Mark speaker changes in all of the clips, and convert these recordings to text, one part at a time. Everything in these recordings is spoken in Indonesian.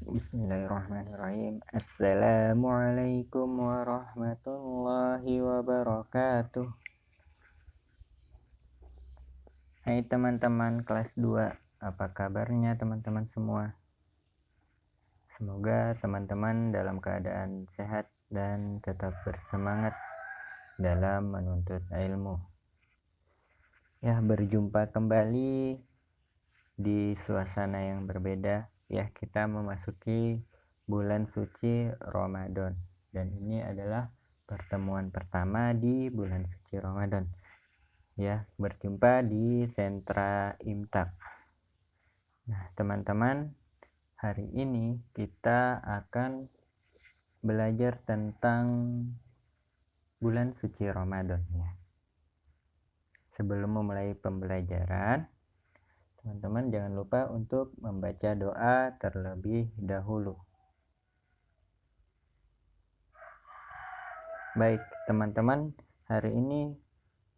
Speaker 1: Bismillahirrahmanirrahim. Assalamualaikum warahmatullahi wabarakatuh. Hai teman-teman kelas 2, apa kabarnya teman-teman semua? Semoga teman-teman dalam keadaan sehat dan tetap bersemangat dalam menuntut ilmu. Ya, berjumpa kembali di suasana yang berbeda. Ya, kita memasuki bulan suci Ramadan, dan ini adalah pertemuan pertama di bulan suci Ramadan. Ya, berjumpa di sentra Imtak. Nah, teman-teman, hari ini kita akan belajar tentang bulan suci Ramadan ya. Sebelum memulai pembelajaran, teman-teman jangan lupa untuk membaca doa terlebih dahulu. Baik, teman-teman, hari ini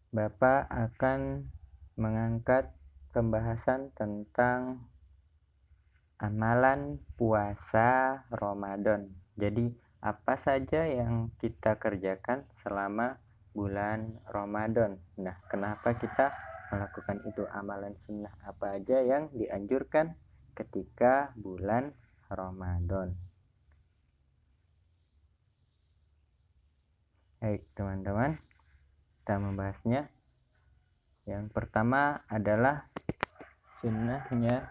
Speaker 1: Bapak akan mengangkat pembahasan tentang amalan puasa Ramadan. Jadi, apa saja yang kita kerjakan selama bulan Ramadan? Nah, kenapa kita melakukan itu? Amalan sunnah apa aja yang dianjurkan ketika bulan Ramadan? Baik, teman-teman, kita membahasnya. Yang pertama adalah sunnahnya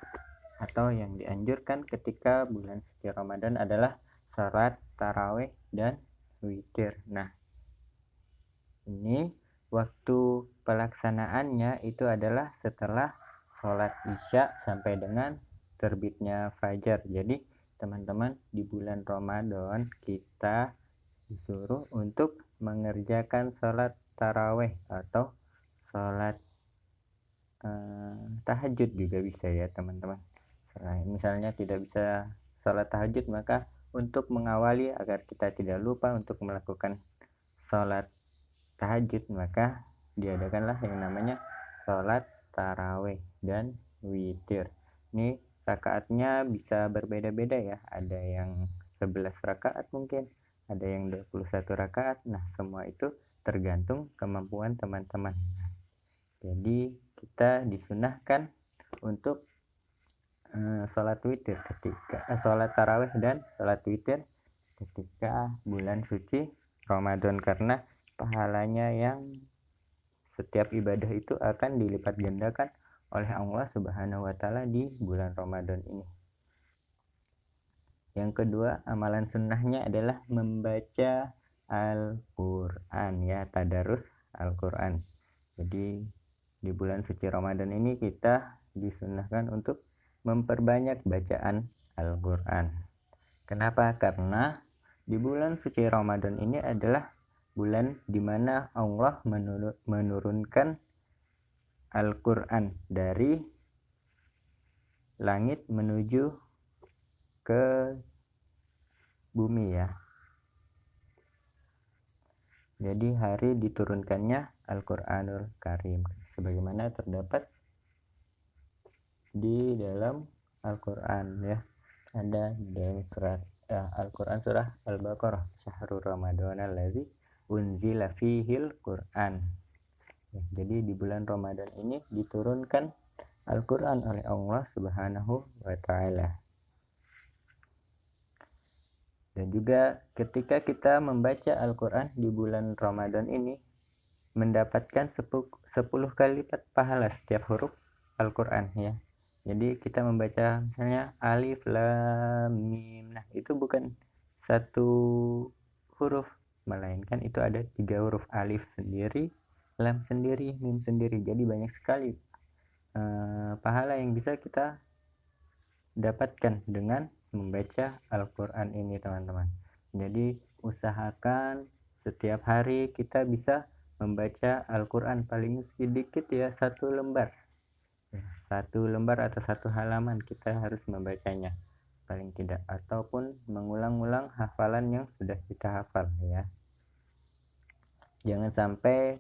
Speaker 1: atau yang dianjurkan ketika bulan suci Ramadan adalah salat tarawih dan witir. Nah, ini waktu pelaksanaannya itu adalah setelah sholat isya sampai dengan terbitnya fajar. Jadi teman-teman, di bulan Ramadan kita disuruh untuk mengerjakan sholat tarawih atau sholat tahajud juga bisa ya teman-teman. Misalnya tidak bisa sholat tahajud, maka untuk mengawali agar kita tidak lupa untuk melakukan sholat tahajud, maka diadakanlah yang namanya sholat tarawih dan witir. Ini rakaatnya bisa berbeda-beda ya, ada yang 11 rakaat mungkin, ada yang 21 rakaat. Nah, semua itu tergantung kemampuan teman-teman. Jadi kita disunahkan untuk sholat witir sholat tarawih dan sholat witir ketika bulan suci Ramadan, karena pahalanya yang setiap ibadah itu akan dilipat gandakan oleh Allah Subhanahu wa taala di bulan Ramadan ini. Yang kedua, amalan sunnahnya adalah membaca Al-Quran ya, tadarus Al-Quran. Jadi di bulan suci Ramadan ini kita disunahkan untuk memperbanyak bacaan Al-Quran. Kenapa? Karena di bulan suci Ramadan ini adalah bulan di mana Allah menurunkan Al-Quran dari langit menuju ke bumi ya. Jadi hari diturunkannya Al-Quranul Karim, sebagaimana terdapat di dalam Al-Quran ya. Ada dalam surat Al-Quran surah Al-Baqarah, syahrul Ramadan allazi unzila fihil Quran. Ya, jadi di bulan Ramadan ini diturunkan Al-Quran oleh Allah Subhanahu wa taala. Dan juga ketika kita membaca Al-Quran di bulan Ramadan ini mendapatkan 10 kali lipat pahala setiap huruf Al-Quran ya. Jadi kita membaca misalnya alif lam mim. Nah, itu bukan satu huruf, melainkan itu ada 3 huruf, alif sendiri, lam sendiri, mim sendiri. Jadi banyak sekali pahala yang bisa kita dapatkan dengan membaca Al-Quran ini teman-teman. Jadi usahakan setiap hari kita bisa membaca Al-Quran paling sedikit ya 1 lembar. 1 lembar atau 1 halaman kita harus membacanya paling tidak, ataupun mengulang-ulang hafalan yang sudah kita hafal ya. Jangan sampai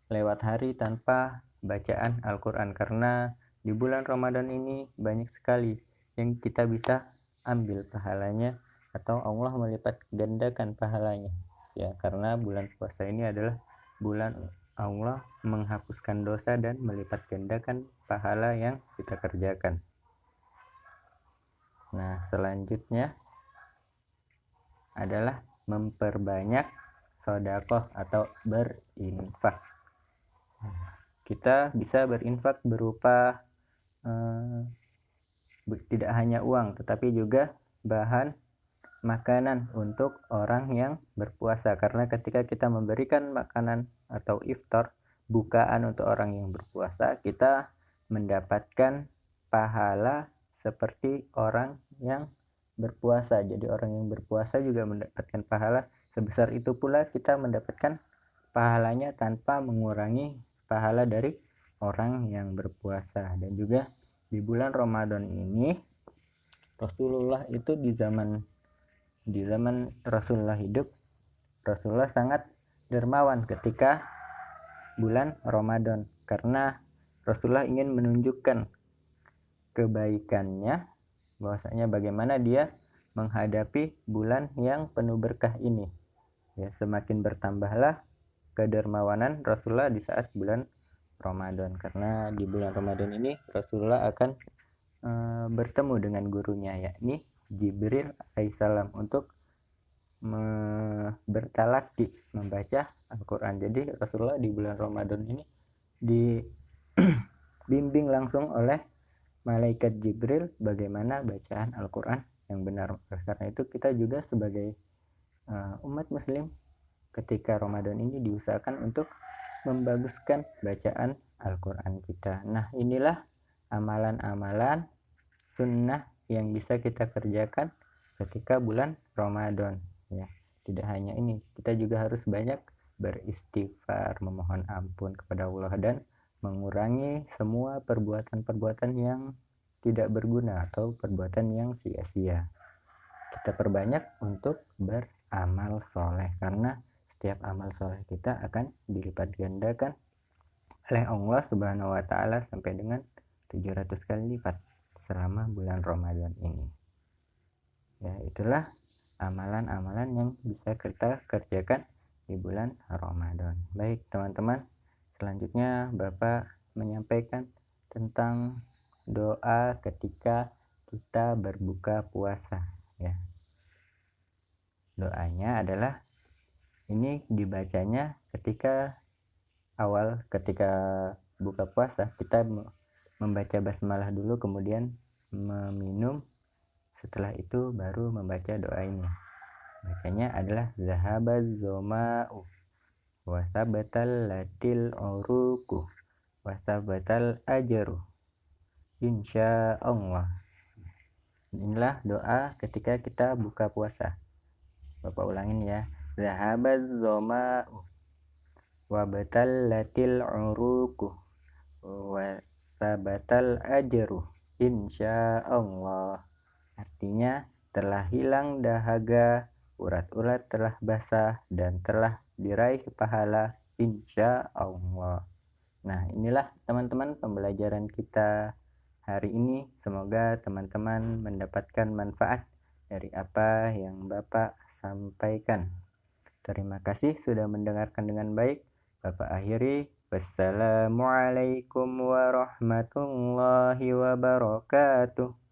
Speaker 1: lewat hari tanpa bacaan Al-Quran, karena di bulan Ramadan ini banyak sekali yang kita bisa ambil pahalanya atau Allah melipat gandakan pahalanya ya, karena bulan puasa ini adalah bulan Allah menghapuskan dosa dan melipat gandakan pahala yang kita kerjakan. Nah, selanjutnya adalah memperbanyak sedekah atau berinfak. Kita bisa berinfak berupa tidak hanya uang, tetapi juga bahan makanan untuk orang yang berpuasa, karena ketika kita memberikan makanan atau iftar, bukaan untuk orang yang berpuasa, kita mendapatkan pahala seperti orang yang berpuasa. Jadi orang yang berpuasa juga mendapatkan pahala sebesar itu pula, kita mendapatkan pahalanya tanpa mengurangi pahala dari orang yang berpuasa. Dan juga di bulan Ramadan ini Rasulullah itu di zaman Rasulullah hidup, Rasulullah sangat dermawan ketika bulan Ramadan, karena Rasulullah ingin menunjukkan kebaikannya, bahwasanya bagaimana dia menghadapi bulan yang penuh berkah ini. Ya, semakin bertambahlah kedermawanan Rasulullah di saat bulan Ramadan, karena di bulan Ramadan ini Rasulullah akan bertemu dengan gurunya, yakni Jibril alaihissalam, untuk bertalaki membaca Al-Quran. Jadi Rasulullah di bulan Ramadan ini dibimbing langsung oleh malaikat Jibril bagaimana bacaan Al-Quran yang benar. Karena itu kita juga sebagai umat muslim ketika Ramadan ini diusahakan untuk membaguskan bacaan Al-Quran kita. Nah, inilah amalan-amalan sunnah yang bisa kita kerjakan ketika bulan Ramadan ya. Tidak hanya ini, kita juga harus banyak beristighfar, memohon ampun kepada Allah, dan mengurangi semua perbuatan-perbuatan yang tidak berguna atau perbuatan yang sia-sia. Kita perbanyak untuk beramal soleh, karena setiap amal soleh kita akan dilipat gandakan oleh Allah Subhanahu wa Ta'ala sampai dengan 700 kali lipat selama bulan Ramadan ini. Ya, itulah amalan-amalan yang bisa kita kerjakan di bulan Ramadan. Baik teman-teman, selanjutnya Bapak menyampaikan tentang doa ketika kita berbuka puasa ya. Doanya adalah, ini dibacanya ketika buka puasa, kita membaca basmalah dulu, kemudian meminum, setelah itu baru membaca doa ini. Bacanya adalah zahabaz zoma'u wa sabatal latil uruku wa sabatal ajaru insyaallah. Inilah doa ketika kita buka puasa. Bapak ulangin ya. Zahabaz zoma'u wa batal latil uruku wa sabatal ajru insyaallah. Artinya telah hilang dahaga, urat-urat telah basah, dan telah diraih pahala insyaallah. Nah, inilah teman-teman pembelajaran kita hari ini. Semoga teman-teman mendapatkan manfaat dari apa yang Bapak sampaikan. Terima kasih sudah mendengarkan dengan baik. Bapak akhiri, wassalamualaikum warahmatullahi wabarakatuh.